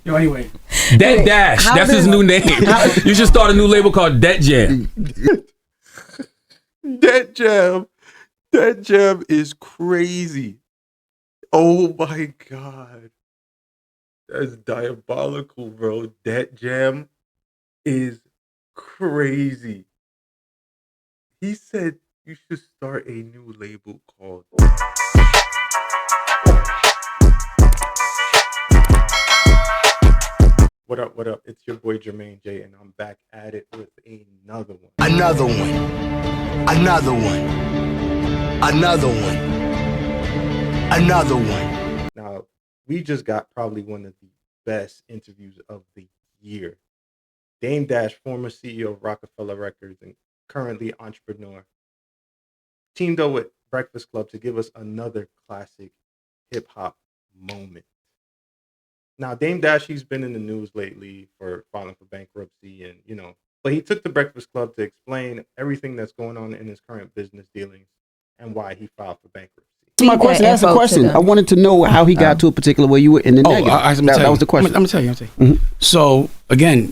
Yo, anyway. Debt Dash. That's his new name. You should start a new label called Debt Jam. Debt Jam. Debt Jam is crazy. Oh my God. That's diabolical, bro. Debt Jam is crazy. He said you should start a new label called... What up, what up? It's your boy Jermaine J, and I'm back at it with another one. Another one. Another one. Another one. Another one. Now, we just got probably one of the best interviews of the year. Dame Dash, former CEO of Rockefeller Records and currently entrepreneur, teamed up with Breakfast Club to give us another classic hip-hop moment. Now, Dame Dash, he's been in the news lately for filing for bankruptcy and, but he took the Breakfast Club to explain everything that's going on in his current business dealings and why he filed for bankruptcy. My question, that's the question. I wanted to know how he got to a particular where you were in the negative. That was the question. I'm going to tell you. Mm-hmm. So, again,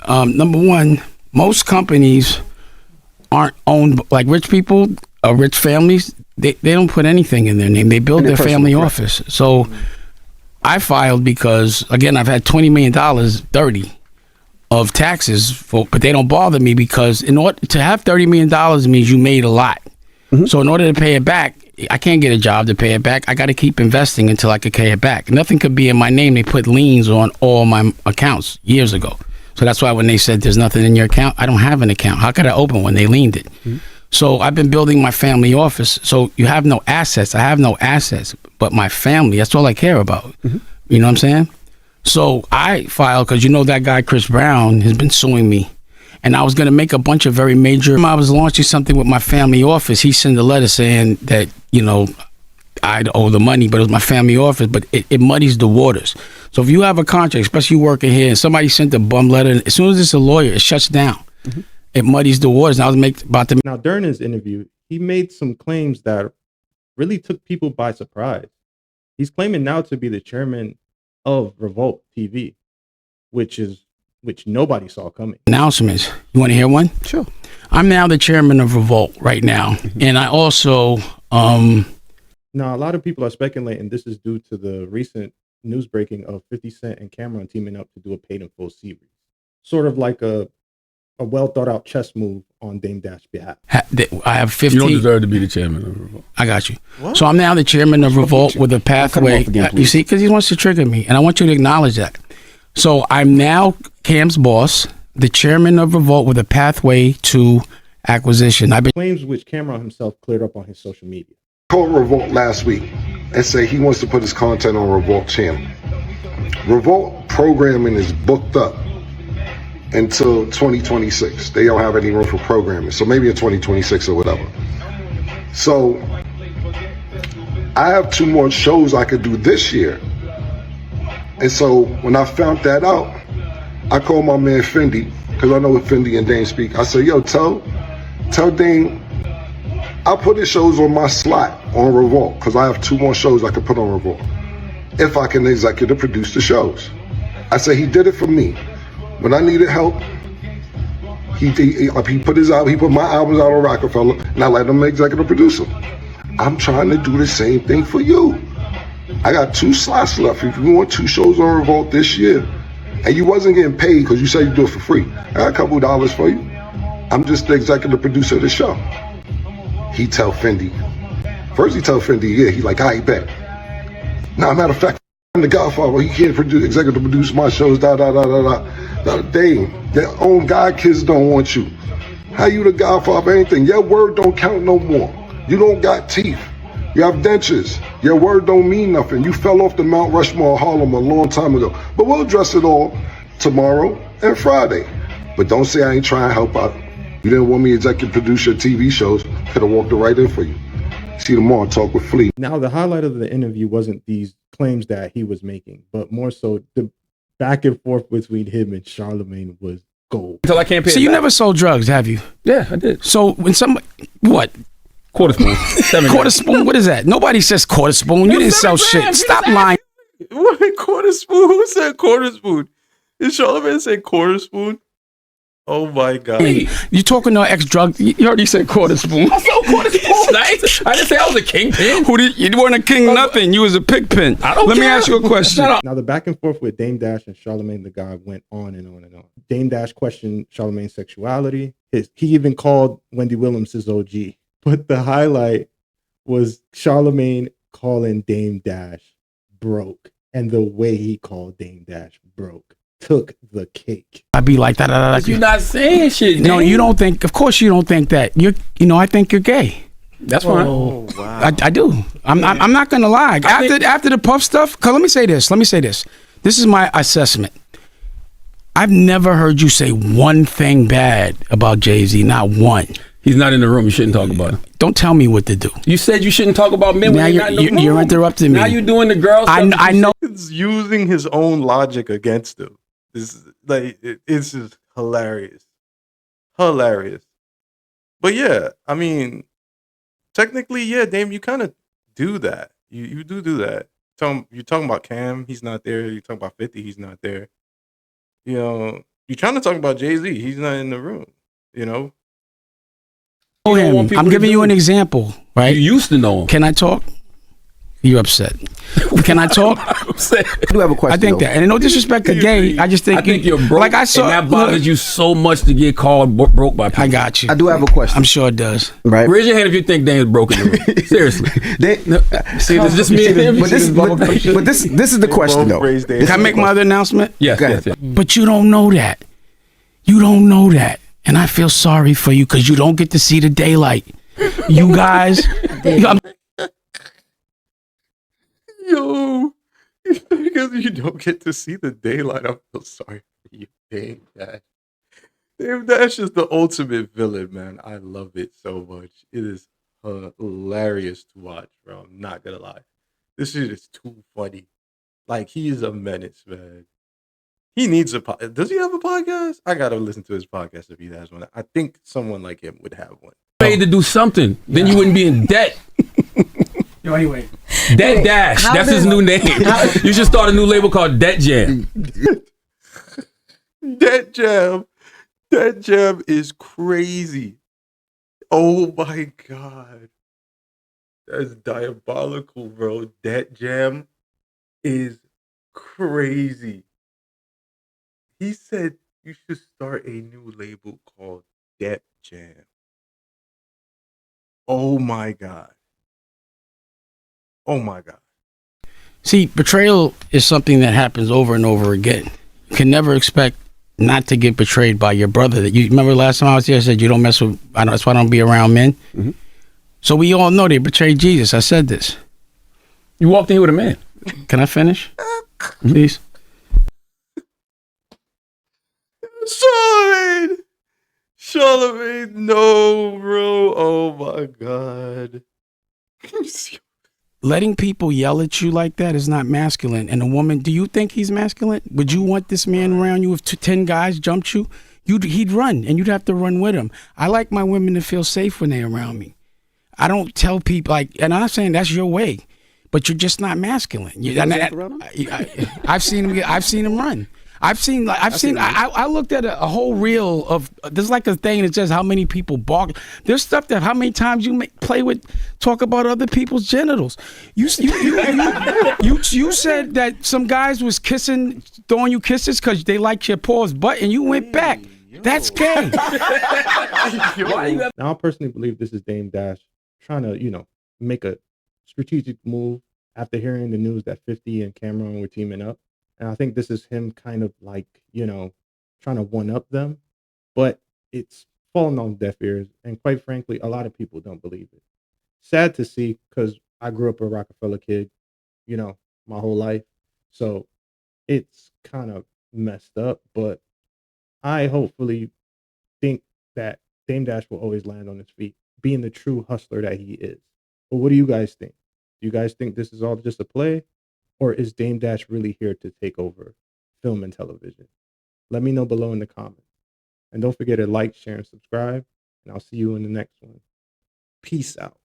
number one, most companies aren't owned like rich people, rich families. They don't put anything in their name. They build their family office. So I filed because, again, I've had $20 million, 30 of taxes, but they don't bother me because in order to have $30 million means you made a lot. Mm-hmm. So in order to pay it back, I can't get a job to pay it back. I got to keep investing until I could pay it back. Nothing could be in my name. They put liens on all my accounts years ago. So that's why when they said there's nothing in your account, I don't have an account. How could I open one? They liened it. Mm-hmm. So I've been building my family office. So you have no assets. I have no assets, but my family, that's all I care about. Mm-hmm. You know what I'm saying? So I filed because that guy, Chris Brown, has been suing me. And I was going to make a bunch of very major... I was launching something with my family office. He sent a letter saying that, I'd owe the money, but it was my family office. But it muddies the waters. So if you have a contract, especially working here, and somebody sent a bum letter, and as soon as it's a lawyer, it shuts down. Mm-hmm. It muddies the waters. And I was about to... Now, during his interview, he made some claims that really took people by surprise. He's claiming now to be the chairman of Revolt TV, which nobody saw coming. Announcements. You want to hear one? Sure. I'm now the chairman of Revolt right now. Mm-hmm. And I also... Now, a lot of people are speculating this is due to the recent news breaking of 50 Cent and Cameron teaming up to do a paid in full series. Sort of like a well thought out chess move on Dame Dash's behalf. I have 15. You don't deserve to be the chairman of Revolt. I got you. What? So I'm now the chairman of Revolt with a pathway. You see, because he wants to trigger me. And I want you to acknowledge that. So I'm now Cam's boss, the chairman of Revolt with a pathway to acquisition. Claims which Cameron himself cleared up on his social media. Called Revolt last week and say he wants to put his content on Revolt channel. Revolt programming is booked up until 2026. They don't have any room for programming. So maybe in 2026 or whatever. So I have 2 more shows I could do this year. And so when I found that out, I called my man Fendi, because I know what Fendi and Dame speak. I said, yo, tell Dame, I'll put his shows on my slot on Revolt, because I have 2 more shows I can put on Revolt, if I can executive produce the shows. I said, he did it for me. When I needed help, he put my albums out on Rockefeller, and I let him executive produce them. I'm trying to do the same thing for you. I got 2 slots left. If you want 2 shows on Revolt this year, and you wasn't getting paid because you said you do it for free, I got a couple $dollars for you. I'm just the executive producer of the show. He tell Fendi. First he tell Fendi, yeah, he like, I ain't bet. Now, matter of fact, I'm the Godfather. He can't executive produce my shows, Dang, their own God kids don't want you. How you the Godfather of anything? Your word don't count no more. You don't got teeth. You have dentures. Your word don't mean nothing. You fell off the Mount Rushmore of Harlem a long time ago. But we'll address it all tomorrow and Friday. But don't say I ain't trying to help out. You didn't want me to executive produce your TV shows. Could have walked right in for you. See you tomorrow, talk with Flea. Now, the highlight of the interview wasn't these claims that he was making, but more so the back and forth between him and Charlemagne was gold. Until I can't pay. So you never sold drugs, have you? Yeah, I did. So when somebody, what? Quarter spoon. Quarter spoon? What is that? Nobody says quarter spoon. You didn't sell shit. Stop lying. What, quarter spoon? Who said quarter spoon? Did Charlamagne say quarter spoon? Oh my God. Hey, you talking to an ex-drug? You already said quarter spoon. I said quarter spoon. Nice. I didn't say I was a kingpin. You weren't a king nothing. You was a pigpen. Let me ask you a question. Now the back and forth with Dame Dash and Charlamagne the God went on and on and on. Dame Dash questioned Charlamagne's sexuality. He even called Wendy Williams his OG. But the highlight was Charlamagne calling Dame Dash broke. And the way he called Dame Dash broke took the cake. I'd be like that. You're not saying shit. No, you don't think. Of course, you don't think that. I think you're gay. That's fine. Oh wow. I do. I'm not gonna lie. After the Puff stuff, cause let me say this. This is my assessment. I've never heard you say one thing bad about Jay-Z. Not one. He's not in the room. You shouldn't talk about it. Don't tell me what to do. You said you shouldn't talk about men Now when you're not in the room. you're interrupting me. Now you're doing the girl stuff. I know. He's using his own logic against him. It's just hilarious. Hilarious. But yeah, I mean, technically, yeah, Dame, you kind of do that. You do that. You're talking about Cam, he's not there. You're talking about 50, he's not there. You know, you're trying to talk about Jay-Z, he's not in the room, you know? I'm giving you an example, right? You used to know him. Can I talk? You're upset. Can I talk? I'm upset. I do have a question. I think that, and no disrespect to gay, I just think I think you're broke. Like I saw, and that bothers you so much to get called broke by people. I got you. I do have a question. I'm sure it does. Right. Raise your hand if you think Dame's broken in the room. Seriously. See, it's just me and him. But this is the question though. Can I make my other announcement? Yes. But you don't know that. You don't know that. And I feel sorry for you because you don't get to see the daylight. You guys. Yo, because you don't get to see the daylight, I feel sorry for you, Dame Dash. Dame Dash is the ultimate villain, man. I love it so much. It is hilarious to watch, bro. I'm not gonna lie. This shit is too funny. Like, he is a menace, man. He needs a podcast. Does he have a podcast? I gotta listen to his podcast if he has one. I think someone like him would have one. Paid to do something, then you wouldn't be in debt. Yo, anyway. Debt Dash. That's his new name. You should start a new label called Debt Jam. Debt Jam. Debt Jam is crazy. Oh my God. That's diabolical, bro. Debt Jam is crazy. He said you should start a new label called Debt Jam. Oh my God. Oh my God. See, betrayal is something that happens over and over again. You can never expect not to get betrayed by your brother. That you remember last time I was here, I said you don't mess with. That's why I don't be around men. Mm-hmm. So we all know they betrayed Jesus. I said this. You walked in here with a man. Can I finish, please? Charlamagne, no, bro. Oh my God. Letting people yell at you like that is not masculine. And a woman, do you think he's masculine? Would you want this man around you if 10 guys jumped you? He'd run, and you'd have to run with him. I like my women to feel safe when they're around me. I don't tell people and I'm not saying that's your way, but you're just not masculine. I've seen him run. I looked at a whole reel of, there's like a thing that says how many people bark. There's stuff that how many times you talk about other people's genitals. You said that some guys was throwing you kisses because they liked your paw's butt, and you went back. That's gay. Now, I personally believe this is Dame Dash trying to, make a strategic move after hearing the news that 50 and Cameron were teaming up. And I think this is him kind of like, trying to one-up them. But it's fallen on deaf ears. And quite frankly, a lot of people don't believe it. Sad to see, because I grew up a Rockefeller kid, my whole life. So it's kind of messed up. But I hopefully think that Dame Dash will always land on his feet, being the true hustler that he is. But what do you guys think? Do you guys think this is all just a play? Or is Dame Dash really here to take over film and television? Let me know below in the comments. And don't forget to like, share, and subscribe. And I'll see you in the next one. Peace out.